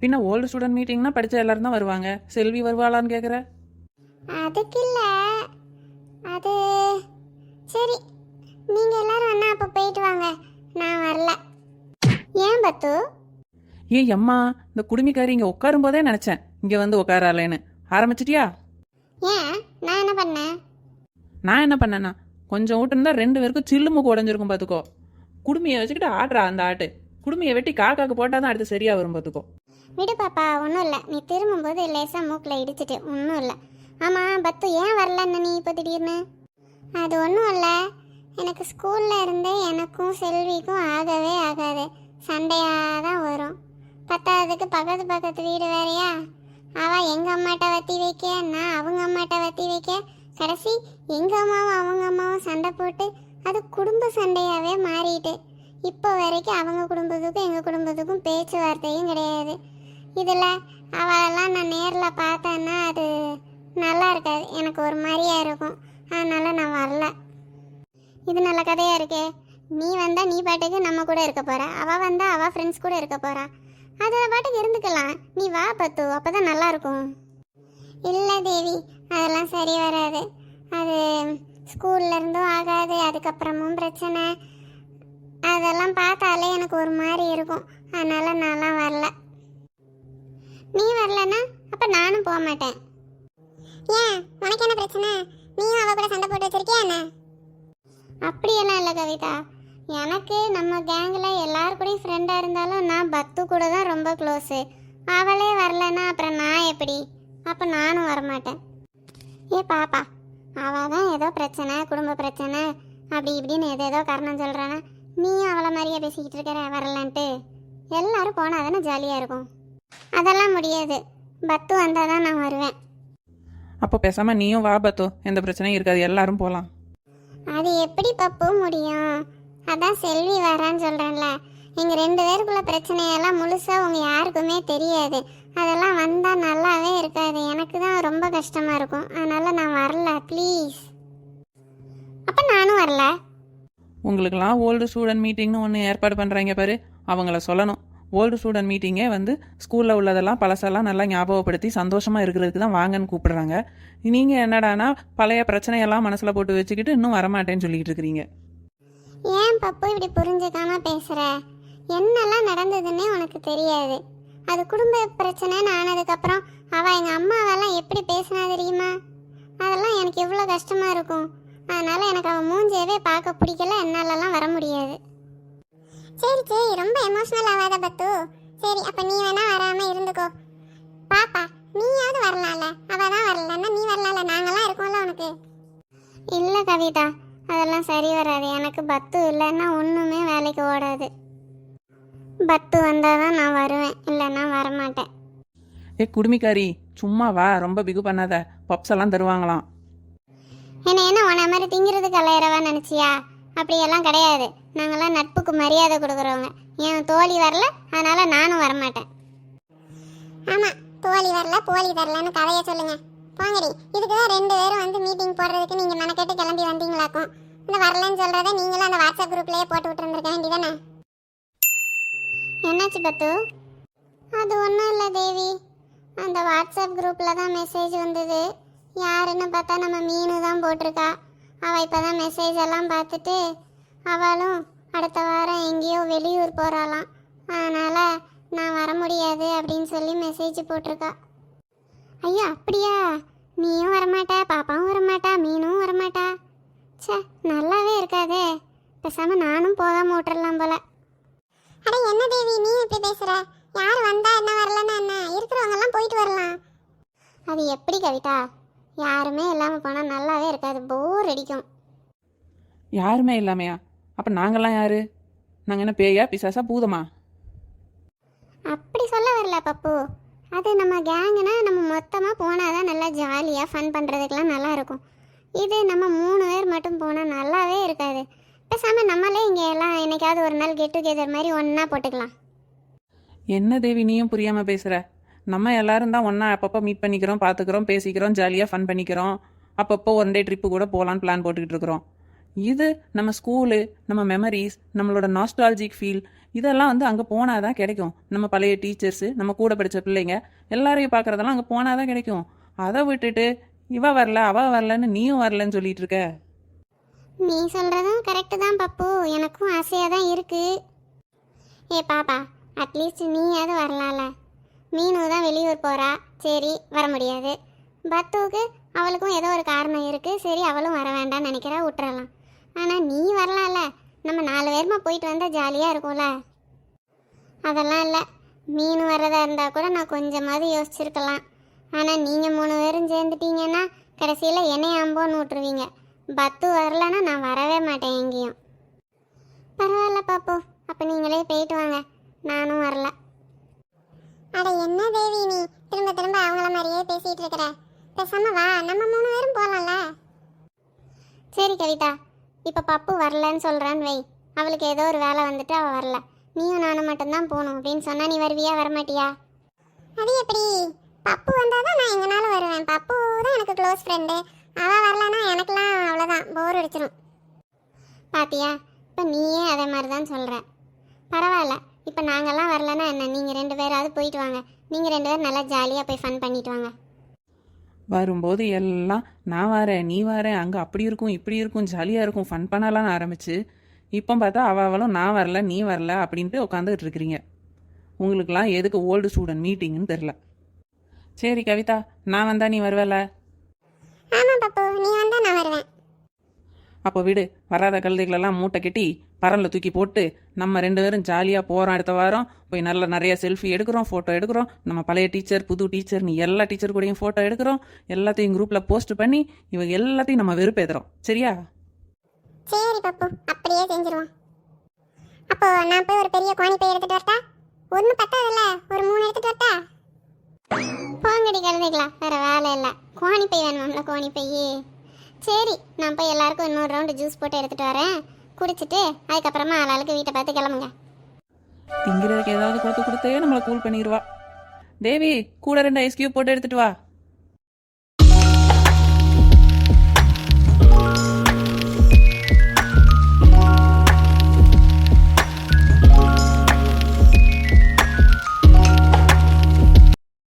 பின்ன old student மீட்டிங்னா படித்த எல்லாரும் தான் வருவாங்க. செல்வி வருவாளான்னு கேட்குற? அதுக்கு இல்லை, அது சரி, நீங்கள் எல்லாரும் அண்ணா அப்போ போயிட்டு வாங்க, நான் வரல. ஏன் பத்து? ஏய் அம்மா, இந்த குடுமிக்காரி இங்கே உட்காரும் போதே நினச்சேன் இங்கே வந்து உட்காராலேன்னு. ஆரம்பிச்சிட்டியா? ஏன், நான் என்ன பண்ணேன்? நான் என்ன பண்ணேன்னா, கொஞ்சம் ஊட்டிருந்தா 2 பேருக்கும் சில்லுமுக்கு உடஞ்சிருக்கும் பார்த்துக்கோ. குடுமையை வச்சுக்கிட்டு ஆடுறா அந்த ஆட்டு. குடுமையை வெட்டி காக்காக்கு போட்டால் தான் அடுத்து சரியாக வரும் பார்த்துக்கோ. விடு பாப்பா, ஒன்றும் இல்லை. நீ திரும்பும்போது லேசாக மூக்கில் இடிச்சிட்டு, ஒன்றும் இல்லை. ஆமாம் பத்து, ஏன் வரலன்னு நீ இப்போ திடீர்னு? அது ஒன்றும் இல்லை, எனக்கு ஸ்கூலில் இருந்தே எனக்கும் செல்விக்கும் ஆகவே ஆகாது, சண்டையாக தான் வரும். பத்தாவதுக்கு பக்கத்து வீடு வேறையா. அவள் எங்கள் அம்மாட்ட வத்தி வைக்க, நான் அவங்க அம்மாட்ட வத்தி வைக்க, கடைசி எங்கள் அம்மாவும் அவங்க அம்மாவும் சண்டை போட்டு அது குடும்ப சண்டையாகவே மாறிட்டு இப்போ வரைக்கும் அவங்க குடும்பத்துக்கும் எங்கள் குடும்பத்துக்கும் பேச்சுவார்த்தையும் கிடையாது. இதில் அவளெல்லாம் நான் நேரில் பார்த்தேன்னா அது நல்லா இருக்காது, எனக்கு ஒரு மாதிரியா இருக்கும். அதனால் நான் வரல. இது நல்ல கதையாக இருக்கே. நீ வந்தால் நீ பாட்டுக்கு நம்ம கூட இருக்க போகிற, அவள் வந்தால் அவள் ஃப்ரெண்ட்ஸ் கூட இருக்க போகிறா. அதில் பாட்டுக்கு இருந்துக்கலாம். நீ வா பத்து, அப்போ தான் நல்லாயிருக்கும். இல்லை தேவி, அதெல்லாம் சரி வராது. அது ஸ்கூல்ல இருந்தும் ஆகாது, அதுக்கப்புறமும் பிரச்சனை. அதெல்லாம் பார்த்தாலே எனக்கு ஒரு மாதிரி இருக்கும். அதனால் நான்லாம் வரல. நீ வரலன்னா அப்போ நானும் போக மாட்டேன். ஏன், உனக்கு என்ன பிரச்சனை? நீயும் அவ கூட சண்டை போட்டு வச்சிருக்கியா என்ன? அப்படியெல்லாம் இல்லை கவிதா. எனக்கு நம்ம கேங்கில் எல்லாரு கூடயும் ஃப்ரெண்டாக இருந்தாலும் நான் பத்து கூட தான் ரொம்ப க்ளோஸு. அவளே வரலன்னா அப்புறம் நான் எப்படி? அப்போ நானும் வரமாட்டேன். ஏ பாப்பா, அவள் தான் ஏதோ பிரச்சனை, குடும்ப பிரச்சனை அப்படி இப்படின்னு ஏதோ காரணம் சொல்கிறானா, நீயும் அவளை மாதிரியே பேசிக்கிட்டு இருக்கிற வரலன்ட்டு. எல்லாரும் போனால் தானே ஜாலியாக இருக்கும். அதெல்லாம் முடியாது, பத்து வந்தால் தான் நான் வருவேன். அப்போ பேசாமல் நீயும் வா பத்தோ, எந்த பிரச்சனையும் இருக்காது, எல்லாரும் போகலாம். அது எப்படி பப்பு முடியும்? அதான் செல்வி வரான்னு சொல்கிறேன்ல. எங்கள் 2 பேருக்குள்ள பிரச்சனையெல்லாம் முழுசாக உங்கள் யாருக்குமே தெரியாது. அதெல்லாம் வந்தால் நல்லாவே இருக்காது, எனக்கு தான் ரொம்ப கஷ்டமாக இருக்கும். அதனால் நான் வரல, ப்ளீஸ். அப்போ நானும் வரல. உங்களுக்கெல்லாம் ஓல்டு ஸ்டூடெண்ட் மீட்டிங்னு ஒன்று ஏற்பாடு பண்ணுறாங்க பாரு, அவங்கள சொல்லணும். ஓல்டு ஸ்டூடெண்ட் மீட்டிங்கே வந்து ஸ்கூலில் உள்ளதெல்லாம் பழசெல்லாம் நல்லா ஞாபகப்படுத்தி சந்தோஷமாக இருக்கிறதுக்கு தான் வாங்கன்னு கூப்பிடுறாங்க. நீங்கள் என்னடானா பழைய பிரச்சனையெல்லாம் மனசில் போட்டு வச்சுக்கிட்டு இன்னும் வரமாட்டேன்னு சொல்லிக்கிட்டு இருக்கிறீங்க. ஏன் பப்பு இப்படி புரிஞ்சுக்காம பேசுகிற? என்னெல்லாம் நடந்ததுன்னே உனக்கு தெரியாது. அது குடும்ப பிரச்சனைன்னு ஆனதுக்கப்புறம் அவள் எங்கள் அம்மாவெல்லாம் எப்படி பேசினா தெரியுமா? அதெல்லாம் எனக்கு எவ்வளோ கஷ்டமாக இருக்கும். அதனால் எனக்கு அவன் மூஞ்சியவே பார்க்க பிடிக்கல, என்னாலலாம் வர முடியாது. சரி சரி, ரொம்ப எமோஷனல் ஆகாத பத்து. சரி, அப்போ நீ வேணா வராமல் இருந்துக்கோ. பாப்பா, நீயாவது வரலாம்ல, அவள் தான் வரலன்னா நீ வரலாம்ல, நாங்களாம் இருக்கோம்ல உனக்கு. இல்லை கவிதா, அதெல்லாம் சரி வராது. எனக்கு பத்து இல்லைன்னா ஒன்றுமே வேலைக்கு ஓடாது. பத்து வந்தால் தான் நான் வருவேன், இல்லைன்னா வரமாட்டேன். ஏ குடுமிக்காரி, சும்மா வா, ரொம்ப பிகு பண்ணாத. பப்ஸ் எல்லாம் தருவாங்களாம். என்ன உன மாதிரி திங்கிறதுக்கு அலையிறவா நினச்சியா? அப்படியெல்லாம் கிடையாது. நாங்களாம் நட்புக்கு மரியாதை கொடுக்குறவங்க. என் தோழி வரல, அதனால் நானும் வரமாட்டேன். ஆமாம், தோழி வரல போலி வரலன்னு கதையை சொல்லுங்க. போங்கடி, இதுக்கு தான் 2 பேரும் வந்து மீட்டிங் போடுறதுக்கு நீங்கள் மெனக்கெட்டு கிளம்பி வந்தீங்களாக்கும். இந்த வரலன்னு சொல்கிறத நீங்களும் அந்த வாட்ஸ்அப் குரூப்லேயே போட்டு விட்டுருந்துருக்க வேண்டியதானே? என்னாச்சு பத்து? அது ஒன்றும் இல்லை தேவி, அந்த வாட்ஸ்அப் குரூப்பில் தான் மெசேஜ் வந்தது. யாருன்னு பார்த்தா நம்ம மீனு தான் போட்டிருக்கா. அவள் இப்போ தான் மெசேஜ் எல்லாம் பார்த்துட்டு அவளும் அடுத்த வாரம் எங்கேயோ வெளியூர் போகிறாளாம். அதனால் நான் வர முடியாது அப்படின்னு சொல்லி மெசேஜ் போட்டிருக்கா. ஐயா அப்படியா? நீயும் வரமாட்டா, பாப்பாவும் வரமாட்டா, மீனும் வரமாட்டா. சே, நல்லாவே இருக்காதே. பேசாமல் நானும் போகாமல் விட்டுறலாம் போல. அட என்ன தேவி நீ இப்படி பேசுகிற? யார் வந்தா என்ன வரலன்னா என்ன, இருக்கிறவங்கெல்லாம் போயிட்டு வரலாம். அது எப்படி கவிதா? யாருமே இல்லாமல் போனால் நல்லாவே இருக்காது, போர் அடிக்கும். யாருமே இல்லாமையா? அப்போ நாங்கள்லாம் யாரு? நாங்கள் என்ன பேயா, பிசாசா, பூதமா? அப்படி சொல்ல வரல பப்பு. அது நம்ம கேங்குனா நம்ம மொத்தமாக போனால் தான் நல்லா ஜாலியாக ஃபன் பண்ணுறதுக்கெலாம் நல்லா இருக்கும். இது நம்ம 3 பேர் மட்டும் போனால் நல்லாவே இருக்காது. பேசாமல் நம்மளே இங்கே எல்லாம் என்னைக்காவது ஒரு நாள் கெட் டுகெதர் மாதிரி ஒன்றா போட்டுக்கலாம். என்ன தேவி நீயும் புரியாமல் பேசுகிற? நம்ம எல்லாரும் தான் ஒன்றா அப்பப்போ மீட் பண்ணிக்கிறோம், பார்த்துக்கிறோம், பேசிக்கிறோம், ஜாலியாக ஃபன் பண்ணிக்கிறோம். அப்பப்போ 1 டே ட்ரிப்பு கூட போகலான்னு பிளான் போட்டுக்கிட்டு இருக்கிறோம். இது நம்ம ஸ்கூலு, நம்ம மெமரிஸ், நம்மளோட நாஸ்டாலஜிக் ஃபீல், இதெல்லாம் வந்து அங்கே போனால் தான் கிடைக்கும். நம்ம பழைய டீச்சர்ஸு, நம்ம கூட படித்த பிள்ளைங்க எல்லாரையும் பார்க்குறதெல்லாம் அங்கே போனால் தான் கிடைக்கும். அதை விட்டுட்டு இவ வரல அவ வரலன்னு நீயும் வரலன்னு சொல்லிட்டு இருக்க. நீ சொல்கிறதும் கரெக்டு தான் பப்பு, எனக்கும் ஆசையாக தான் இருக்குது. ஏ பாப்பா, அட்லீஸ்ட் நீயாவது வரலாம்ல. மீனு தான் வெளியூர் போகிறா, சரி வர முடியாது. பத்துவுக்கு அவளுக்கும் ஏதோ ஒரு காரணம் இருக்குது, சரி அவளும் வர வேண்டாம்னு நினைக்கிறா, விட்டுறலாம். ஆனால் நீ வரலாம்ல, நம்ம 4 பேருமா போயிட்டு வந்தால் ஜாலியாக இருக்கும்ல. அதெல்லாம் இல்லை, மீன் வர்றதா இருந்தால் கூட நான் கொஞ்சமாவது யோசிச்சிருக்கலாம். ஆனால் நீங்கள் 3 பேரும் சேர்ந்துட்டீங்கன்னா கடைசியில் என்னைய அம்போன்னு விட்டுருவீங்க. பத்து வரலன்னா நான் வரவே மாட்டேன் எங்கேயும். பரவாயில்ல பாப்போ, அப்போ நீங்களே போயிட்டு வாங்க, நானும் வரல. அட என்ன தேவி நீ திரும்ப திரும்ப அவங்கள மாதிரியே பேசிகிட்டு இருக்கிற? பேசாம வா, நம்ம 3 பேரும் போகலாம்ல. சரி கவிதா, இப்போ பப்பு வரலன்னு சொல்கிறான்னு வை. அவளுக்கு ஏதோ ஒரு வேலை வந்துட்டு அவள் வரல, நீயும் நானும் மட்டும்தான் போகணும் அப்படின்னு சொன்னா நீ வருவியா வரமாட்டியா? அது எப்படி? பப்பு வந்தால் தான் நான் எங்கனாலும் வருவேன். பப்பு தான் எனக்கு க்ளோஸ் ஃப்ரெண்டு. அவள் வரலன்னா எனக்குலாம் அவ்வளோதான், போர் அடிச்சிடும். பாத்தியா, இப்போ நீயே அதே மாதிரி தான் சொல்கிற. பரவாயில்ல, இப்போ நாங்கள்லாம் வரலன்னா என்ன, நீங்கள் 2 பேராவது போயிட்டு வாங்க. நீங்கள் 2 பேரும் நல்லா ஜாலியாக போய் ஃபன் பண்ணிட்டு வாங்க. வரும்போது எல்லாம் நான் வரேன் நீ வரேன், அங்கே அப்படி இருக்கும் இப்படி இருக்கும் ஜாலியாக இருக்கும் ஃபன் பண்ணலான்னு ஆரம்பிச்சு இப்போ பார்த்தா அவளும் நான் வரல நீ வரல அப்படின்ட்டு உட்காந்துக்கிட்டு இருக்கிறீங்க. உங்களுக்கெல்லாம் எதுக்கு ஓல்டு ஸ்டூடெண்ட் மீட்டிங்னு தெரில. சரி கவிதா, நான் வந்தா நீ வருவல? ஆமாம் பப்பு, நீ வந்தால் நான் வருவேன். அப்போ விடு, வராத கழுதைகளெல்லாம் மூட்டை கட்டி பரனில் தூக்கி போட்டு நம்ம 2 பேரும் ஜாலியாக போகிறோம். அடுத்த வாரம் போய் நல்லா நிறைய செல்ஃபி எடுக்கிறோம், ஃபோட்டோ எடுக்கிறோம். நம்ம பழைய டீச்சர் புது டீச்சர் நீ எல்லா டீச்சர் கூடயும் ஃபோட்டோ எடுக்கிறோம். எல்லாத்தையும் குரூப்பில் போஸ்ட் பண்ணி இவங்க எல்லாத்தையும் நம்ம வெறுப்பேற்றுறோம். சரியா? சரி பப்பு, அப்படியே செஞ்சிருவோம். அப்போ நான் போய் ஒரு பெரிய கோணி பை எடுத்துட்டு வரட்டா? ஒன்று பத்தாதுல்ல, ஒரு 3 எடுத்துட்டு வரட்டா? போங்கடி கழுதைகளா, வேற வேலை இல்லை. கோணி பை வேணுமாம்ல, கோணி பை. சரி, நான் போய் எல்லாருக்கும் இன்னொரு ரவுண்டு ஜூஸ் போட்டு எடுத்துட்டு வரேன். குடிச்சிட்டு அதுக்கப்புறமா ஆளாளுக்கு வீட்டை பார்த்து கிளம்புங்க. திங்கிறதுக்கு ஏதாவது கொடுத்தே நம்மளை கூல் பண்ணிடுவா. தேவி, கூட 2 ஐஸ் கியூப் போட்டு எடுத்துட்டு வா.